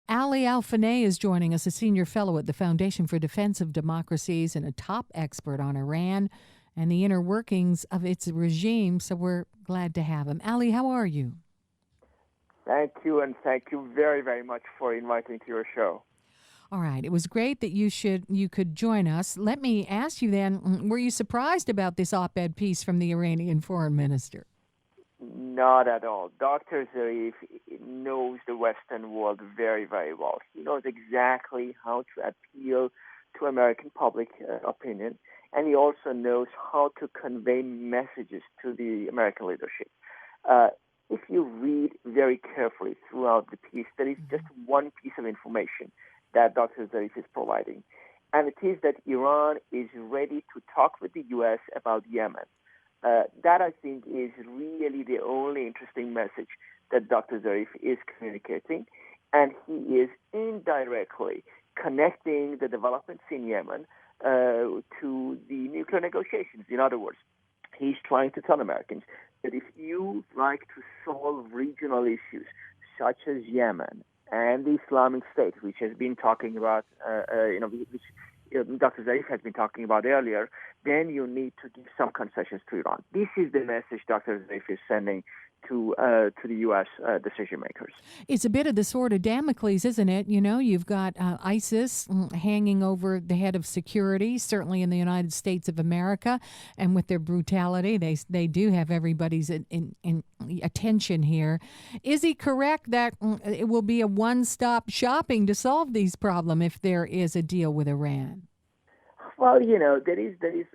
Alfoneh is joining us, a senior fellow at the Foundation for Defense of Democracies and a top expert on Iran and the inner workings of its regime. So we're glad to have him. Ali, how are you? Thank you, and thank you very, very much for inviting me to your show. All right. It was great that you could join us. Let me ask you then, were you surprised about this op-ed piece from the Iranian Foreign Minister? Not at all. Dr. Zarif knows the Western world very, very well. He knows exactly how to appeal to American public opinion, and he also knows how to convey messages to the American leadership. If you read very carefully throughout the piece, there is just one piece of information that Dr. Zarif is providing, and it is that Iran is ready to talk with the U.S. about Yemen. That, I think, is really the only interesting message that Dr. Zarif is communicating, and he is indirectly connecting the developments in Yemen to the nuclear negotiations. In other words, he's trying to tell Americans that if you like to solve regional issues such as Yemen and the Islamic State, which has been talking about, which Dr. Zarif has been talking about earlier, then you need to give some concessions to Iran. This is the message Dr. Zarif is sending to the U.S. Decision makers. It's a bit of the sword of Damocles, isn't it? You know, you've got ISIS hanging over the head of security, certainly in the United States of America, and with their brutality, they do have everybody's in attention here. Is he correct that it will be a one-stop shopping to solve these problems if there is a deal with Iran? Well, there is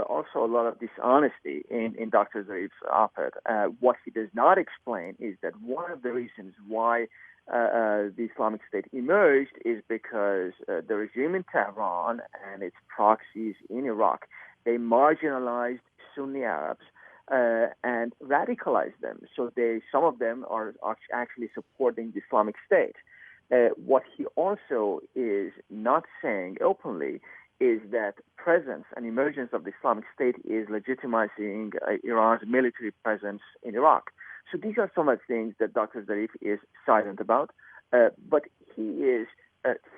also a lot of dishonesty in Dr. Zarif's op-ed. What he does not explain is that one of the reasons why the Islamic State emerged is because the regime in Tehran and its proxies in Iraq, they marginalized Sunni Arabs and radicalized them. So some of them are actually supporting the Islamic State. What he also is not saying openly is that presence and emergence of the Islamic State is legitimizing Iran's military presence in Iraq. So these are some of the things that Dr. Zarif is silent about. But he is,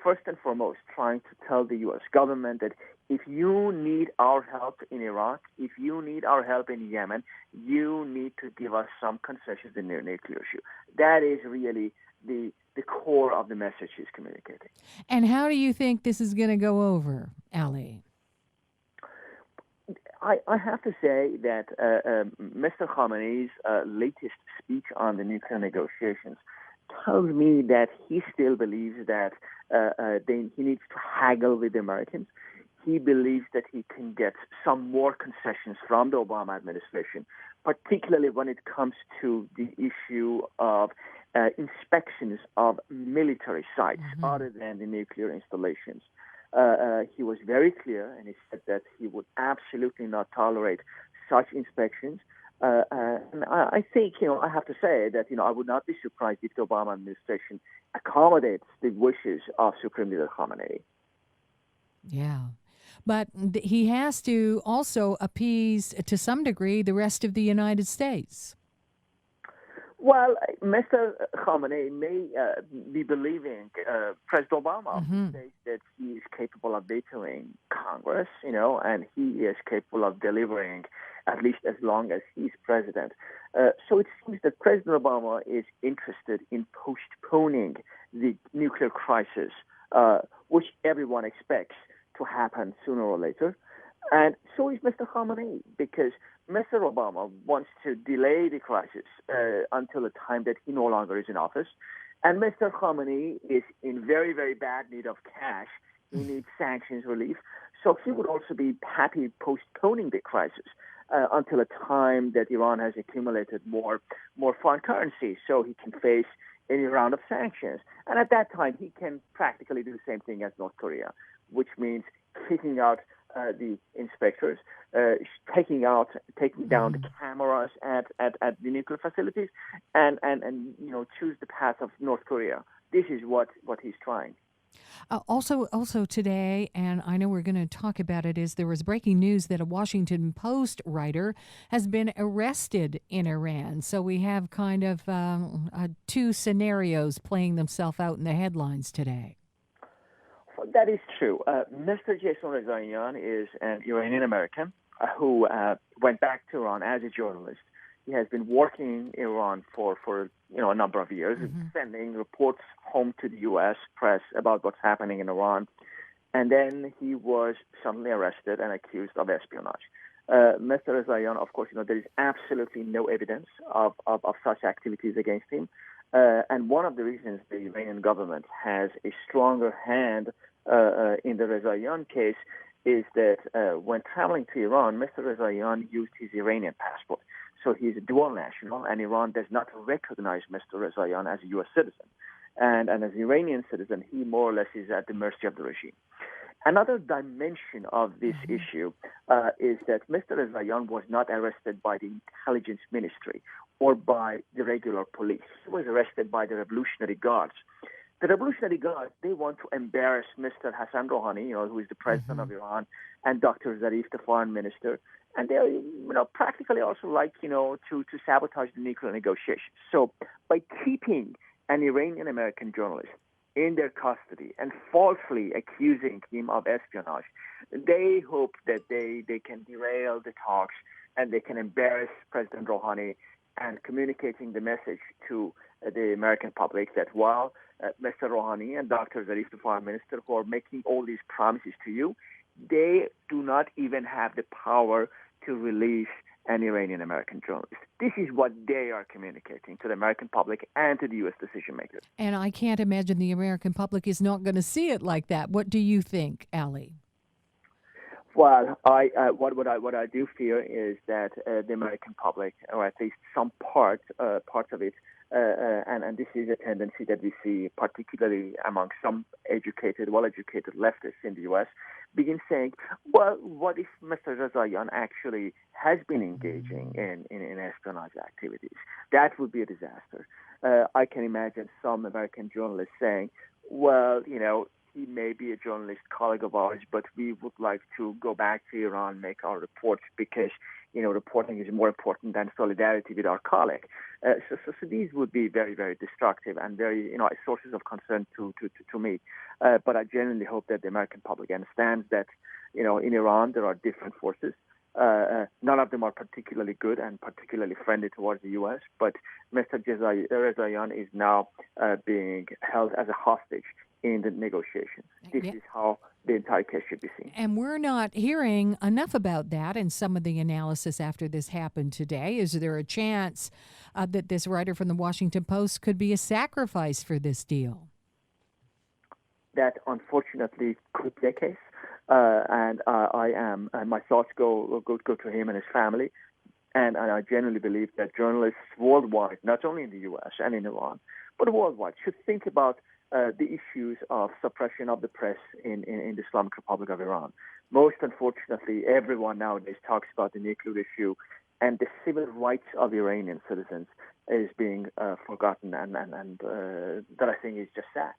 first and foremost, trying to tell the U.S. government that if you need our help in Iraq, if you need our help in Yemen, you need to give us some concessions in the nuclear issue. That is really the core of the message he's communicating. And how do you think this is going to go over, Ali? I have to say that Mr. Khamenei's latest speech on the nuclear negotiations tells me that he still believes that he needs to haggle with the Americans. He believes that he can get some more concessions from the Obama administration, particularly when it comes to the issue of inspections of military sites other than the nuclear installations. He was very clear, and he said that he would absolutely not tolerate such inspections. And I think, I have to say that, I would not be surprised if the Obama administration accommodates the wishes of Supreme Leader Khamenei. Yeah. But he has to also appease, to some degree, the rest of the United States. Well, Mr. Khamenei may be believing President Obama says that he is capable of vetoing Congress, and he is capable of delivering at least as long as he's president. So it seems that President Obama is interested in postponing the nuclear crisis, which everyone expects to happen sooner or later. And so is Mr. Khamenei, because Mr. Obama wants to delay the crisis until a time that he no longer is in office. And Mr. Khamenei is in very, very bad need of cash. He needs sanctions relief. So he would also be happy postponing the crisis until a time that Iran has accumulated more foreign currency so he can face any round of sanctions. And at that time, he can practically do the same thing as North Korea, which means kicking out the inspectors, taking down the cameras at the nuclear facilities, and choose the path of North Korea. This is what he's trying. Also today, and I know we're going to talk about it, is there was breaking news that a Washington Post writer has been arrested in Iran. So we have kind of two scenarios playing themselves out in the headlines today. Well, that is true. Mr. Jason Rezaian is an Iranian American who went back to Iran as a journalist. He has been working in Iran for a number of years, sending reports home to the U.S. press about what's happening in Iran. And then he was suddenly arrested and accused of espionage. Mr. Rezaian, of course, there is absolutely no evidence of such activities against him. And one of the reasons the Iranian government has a stronger hand in the Rezaian case is that when traveling to Iran, Mr. Rezaian used his Iranian passport. So he's a dual national, and Iran does not recognize Mr. Rezaian as a U.S. citizen. And as an Iranian citizen, he more or less is at the mercy of the regime. Another dimension of this issue is that Mr. Rezaian was not arrested by the intelligence ministry or by the regular police. He was arrested by the Revolutionary Guards. The Revolutionary Guards, they want to embarrass Mr. Hassan Rouhani, who is the president of Iran, and Dr. Zarif, the foreign minister. And they, practically also like, to sabotage the nuclear negotiations. So by keeping an Iranian-American journalist in their custody and falsely accusing him of espionage, they hope that they can derail the talks and they can embarrass President Rouhani and communicating the message to the American public that while Mr. Rouhani and Dr. Zarif, the foreign minister, who are making all these promises to you, they do not even have the power to release an Iranian-American journalist. This is what they are communicating to the American public and to the U.S. decision makers. And I can't imagine the American public is not going to see it like that. What do you think, Ali? Well, what I do fear is that the American public, or at least some parts of it, and this is a tendency that we see particularly among some well-educated leftists in the U.S., begin saying, well, what if Mr. Rezaian actually has been engaging in espionage activities? That would be a disaster. I can imagine some American journalists saying, well, he may be a journalist colleague of ours, but we would like to go back to Iran, make our reports because, reporting is more important than solidarity with our colleague. So these would be very, very destructive and very, sources of concern to me. But I genuinely hope that the American public understands that, in Iran there are different forces. None of them are particularly good and particularly friendly towards the U.S., but Mr. Rezaian is now being held as a hostage in the negotiations. This is how the entire case should be seen. And we're not hearing enough about that in some of the analysis after this happened today. Is there a chance that this writer from the Washington Post could be a sacrifice for this deal? That unfortunately could be the case. And my thoughts go to him and his family. And I genuinely believe that journalists worldwide, not only in the U.S. and in Iran, but worldwide, should think about the issues of suppression of the press in the Islamic Republic of Iran. Most unfortunately, everyone nowadays talks about the nuclear issue, and the civil rights of Iranian citizens is being forgotten, and that I think is just sad.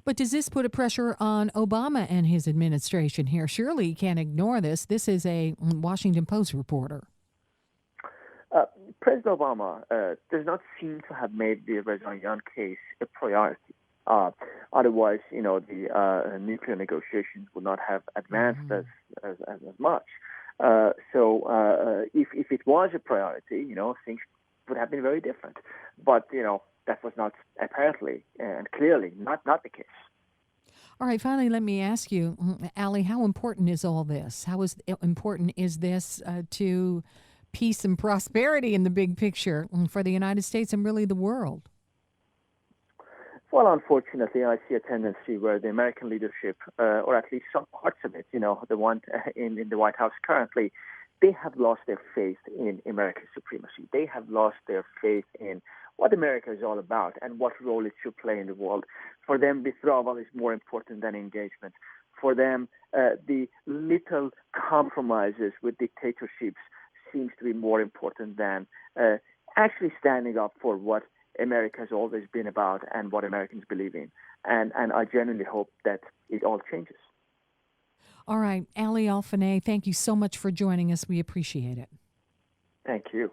But does this put a pressure on Obama and his administration here? Surely you can't ignore this. This is a Washington Post reporter. President Obama does not seem to have made the Rezaian case a priority. Otherwise, the nuclear negotiations would not have advanced as much. So if it was a priority, things would have been very different. But, that was not apparently and clearly not the case. All right, finally, let me ask you, Ali, how important is all this? How important is this to peace and prosperity in the big picture for the United States and really the world? Well, unfortunately, I see a tendency where the American leadership, or at least some parts of it, the one in the White House currently, they have lost their faith in American supremacy. They have lost their faith in what America is all about and what role it should play in the world. For them, withdrawal is more important than engagement. For them, the little compromises with dictatorships seems to be more important than actually standing up for what America has always been about and what Americans believe in. And I genuinely hope that it all changes. All right, Ali Alfoneh, thank you so much for joining us. We appreciate it. Thank you.